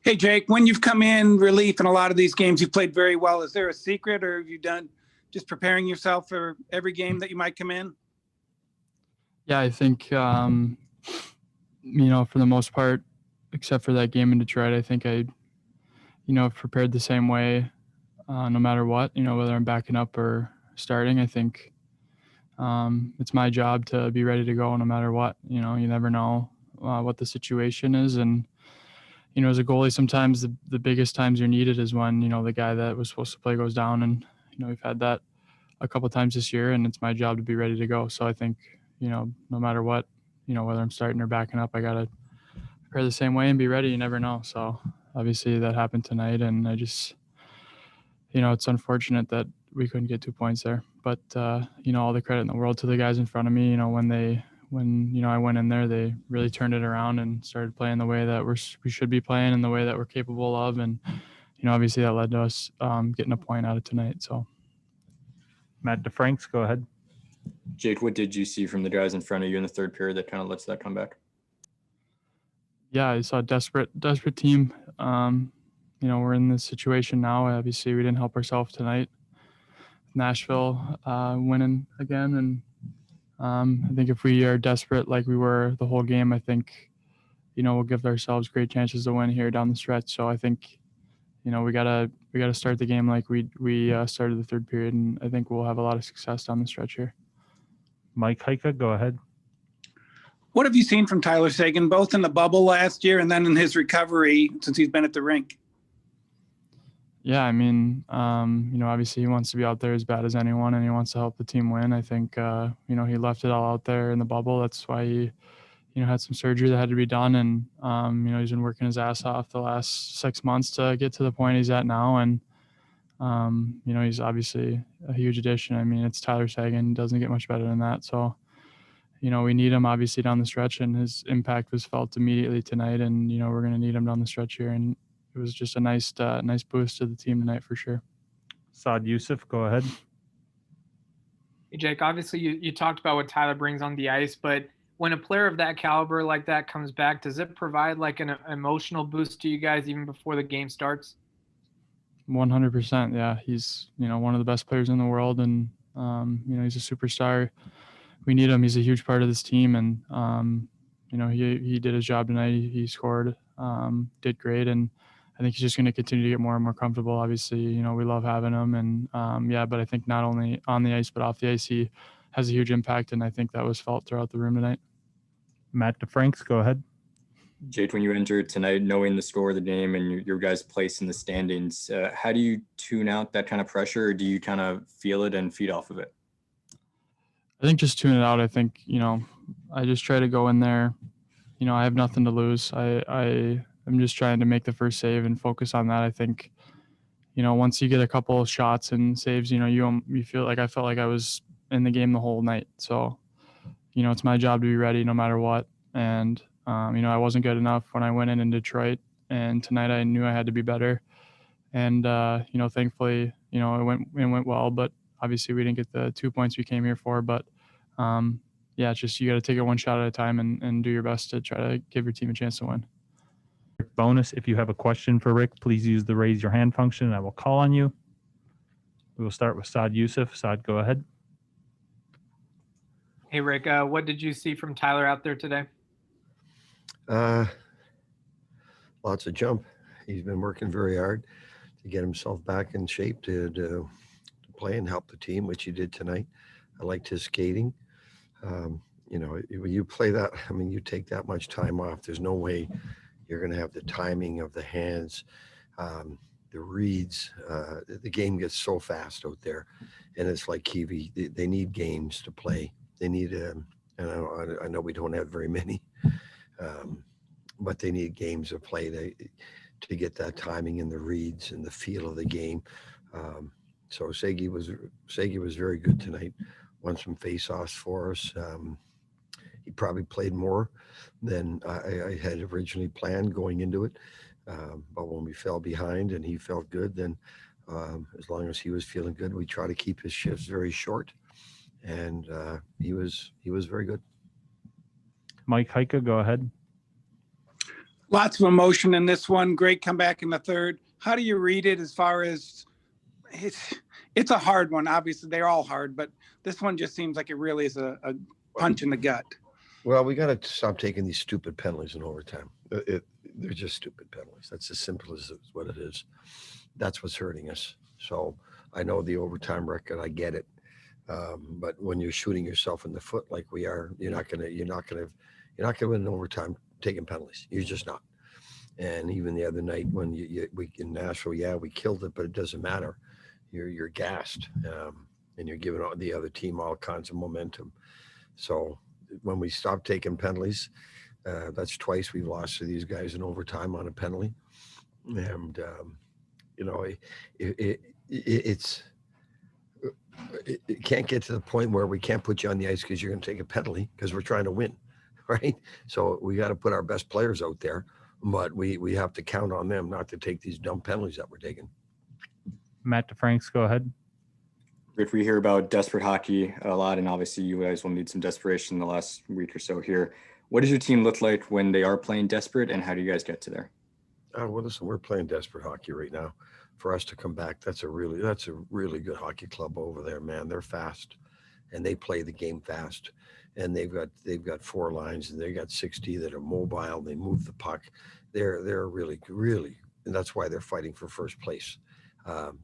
Hey, Jake, when you've come in relief in a lot of these games, you've played very well. Is there a secret, or have you done just preparing yourself for every game that you might come in? Yeah, I think, for the most part, except for that game in Detroit, I think I, prepared the same way no matter what, whether I'm backing up or starting. I think it's my job to be ready to go no matter what. You never know what the situation is. And, as a goalie, sometimes the biggest times you're needed is when, the guy that was supposed to play goes down. And, we've had that a couple of times this year, and it's my job to be ready to go. So I think, no matter what, whether I'm starting or backing up, I got to prepare the same way and be ready. You never know. So obviously that happened tonight, and I just, it's unfortunate that we couldn't get 2 points there. But, all the credit in the world to the guys in front of me. When I went in there, they really turned it around and started playing the way that we should be playing and the way that we're capable of. And, obviously that led to us getting a point out of tonight. So. Matt DeFranks, go ahead. Jake, what did you see from the guys in front of you in the third period that kind of lets that come back? Yeah, I saw a desperate team. We're in this situation now. Obviously, we didn't help ourselves tonight. Nashville winning again, and I think if we are desperate like we were the whole game, I think, we'll give ourselves great chances to win here down the stretch. So I think, we gotta start the game like we started the third period, and I think we'll have a lot of success down the stretch here. Mike Heika, go ahead. What have you seen from Tyler Seguin, both in the bubble last year and then in his recovery since he's been at the rink? Yeah, I mean, obviously he wants to be out there as bad as anyone, and he wants to help the team win. I think, he left it all out there in the bubble. That's why he, had some surgery that had to be done. And, he's been working his ass off the last 6 months to get to the point he's at now. And, he's obviously a huge addition. I mean, it's Tyler Seguin. Doesn't get much better than that. So, we need him obviously down the stretch, and his impact was felt immediately tonight. And, we're going to need him down the stretch here. And it was just a nice boost to the team tonight for sure. Saad Youssef, go ahead. Hey, Jake, obviously you talked about what Tyler brings on the ice, but when a player of that caliber like that comes back, does it provide like an emotional boost to you guys even before the game starts? 100%. Yeah. He's, one of the best players in the world, and, he's a superstar. We need him. He's a huge part of this team, and, he did his job tonight. He scored, did great, and I think he's just going to continue to get more and more comfortable. Obviously, we love having him, and but I think not only on the ice but off the ice, he has a huge impact, and I think that was felt throughout the room tonight. Matt DeFranks, go ahead. Jake, when you entered tonight, knowing the score of the game and your guys' place in the standings, how do you tune out that kind of pressure, or do you kind of feel it and feed off of it? I think just tune it out. I think, I just try to go in there. I have nothing to lose. I'm just trying to make the first save and focus on that. I think, once you get a couple of shots and saves, you feel like I felt like I was in the game the whole night. So, it's my job to be ready no matter what. And, I wasn't good enough when I went in Detroit, and tonight I knew I had to be better. And, thankfully, it went well, but obviously we didn't get the 2 points we came here for. But, it's just you got to take it one shot at a time and do your best to try to give your team a chance to win. Bowness, if you have a question for Rick, please use the raise your hand function and I will call on you. We will start with Saad Youssef. Saad, go ahead. Hey, Rick, what did you see from Tyler out there today? Lots of jump. He's been working very hard to get himself back in shape to play and help the team, which he did tonight. I liked his skating. When you play that, you take that much time off, there's no way you're going to have the timing of the hands, the reads. The game gets so fast out there, and it's like Kiwi. They need games to play. They need, and I know we don't have very many, but they need games to play to get that timing and the reads and the feel of the game. So Segi was very good tonight. Won some face-offs for us. He probably played more than I had originally planned going into it. But when we fell behind and he felt good, then as long as he was feeling good, we try to keep his shifts very short. And he was very good. Mike Heika, go ahead. Lots of emotion in this one. Great comeback in the third. How do you read it as far as it's a hard one? Obviously, they're all hard, but this one just seems like it really is a punch in the gut. Well, we got to stop taking these stupid penalties in overtime. They're just stupid penalties. That's as simple as what it is. That's what's hurting us. So I know the overtime record. I get it. But when you're shooting yourself in the foot like we are, you're not gonna win in overtime taking penalties. You're just not. And even the other night when we in Nashville, yeah, we killed it, but it doesn't matter. You're gassed, and you're giving the other team all kinds of momentum. So when we stop taking penalties, that's twice we've lost to these guys in overtime on a penalty. And it can't get to the point where we can't put you on the ice because you're going to take a penalty because we're trying to win, right? So we got to put our best players out there, but we have to count on them not to take these dumb penalties that we're taking. Matt DeFranks, go ahead. If we hear about desperate hockey a lot, and obviously you guys will need some desperation in the last week or so here, what does your team look like when they are playing desperate, and how do you guys get to there? Well, listen, we're playing desperate hockey right now. For us to come back, that's a really good hockey club over there, man. They're fast, and they play the game fast. And they've got 4 lines, and they got 60 that are mobile. They move the puck. They're really, and that's why they're fighting for first place.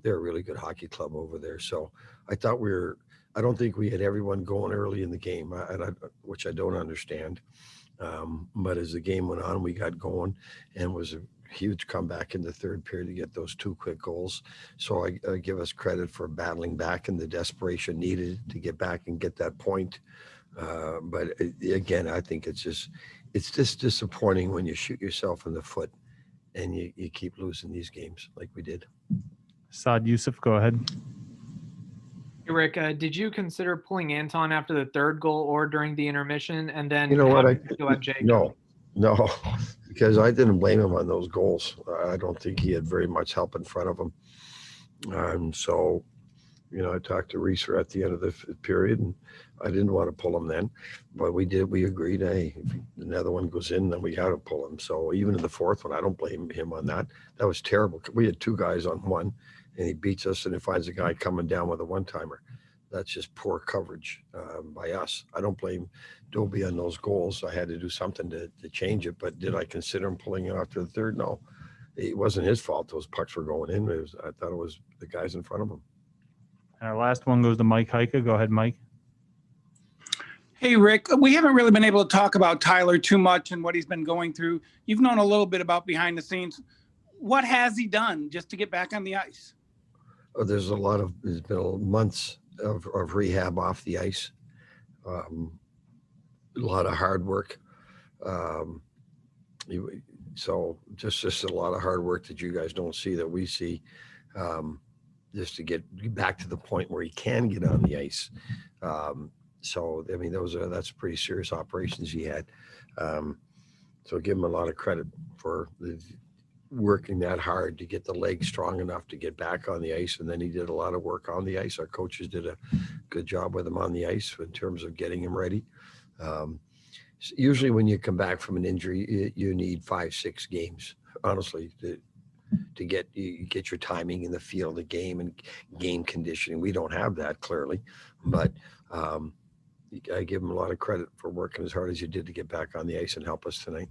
They're a really good hockey club over there. So I thought I don't think we had everyone going early in the game, which I don't understand. But as the game went on, we got going, and was a huge comeback in the third period to get those 2 quick goals. So I give us credit for battling back and the desperation needed to get back and get that point. But again, I think it's just disappointing when you shoot yourself in the foot and you keep losing these games like we did. Saad Youssef, go ahead. Hey, Rick, did you consider pulling Anton after the third goal or during the intermission? And then You know what? No, because I didn't blame him on those goals. I don't think he had very much help in front of him. So, I talked to Reeser at the end of the period, and I didn't want to pull him then, but we agreed, hey, if another one goes in, then we got to pull him. So even in the fourth one, I don't blame him on that. That was terrible. We had 2 guys on one, and he beats us, and he finds a guy coming down with a one-timer. That's just poor coverage by us. I don't blame Dobie on those goals. I had to do something to change it, but did I consider him pulling it after the third? No. It wasn't his fault those pucks were going in. I thought it was the guys in front of him. And our last one goes to Mike Heika. Go ahead, Mike. Hey, Rick, we haven't really been able to talk about Tyler too much and what he's been going through. You've known a little bit about behind the scenes. What has he done just to get back on the ice? There's been months of rehab off the ice. A lot of hard work. So just a lot of hard work that you guys don't see that we see, just to get back to the point where he can get on the ice. So I mean, that's pretty serious operations he had. So give him a lot of credit for working that hard to get the legs strong enough to get back on the ice. And then he did a lot of work on the ice. Our coaches did a good job with him on the ice in terms of getting him ready. Usually when you come back from an injury, you need 5-6 games, honestly, to get your timing in the feel of the game and game conditioning. We don't have that, clearly, but I give him a lot of credit for working as hard as you did to get back on the ice and help us tonight.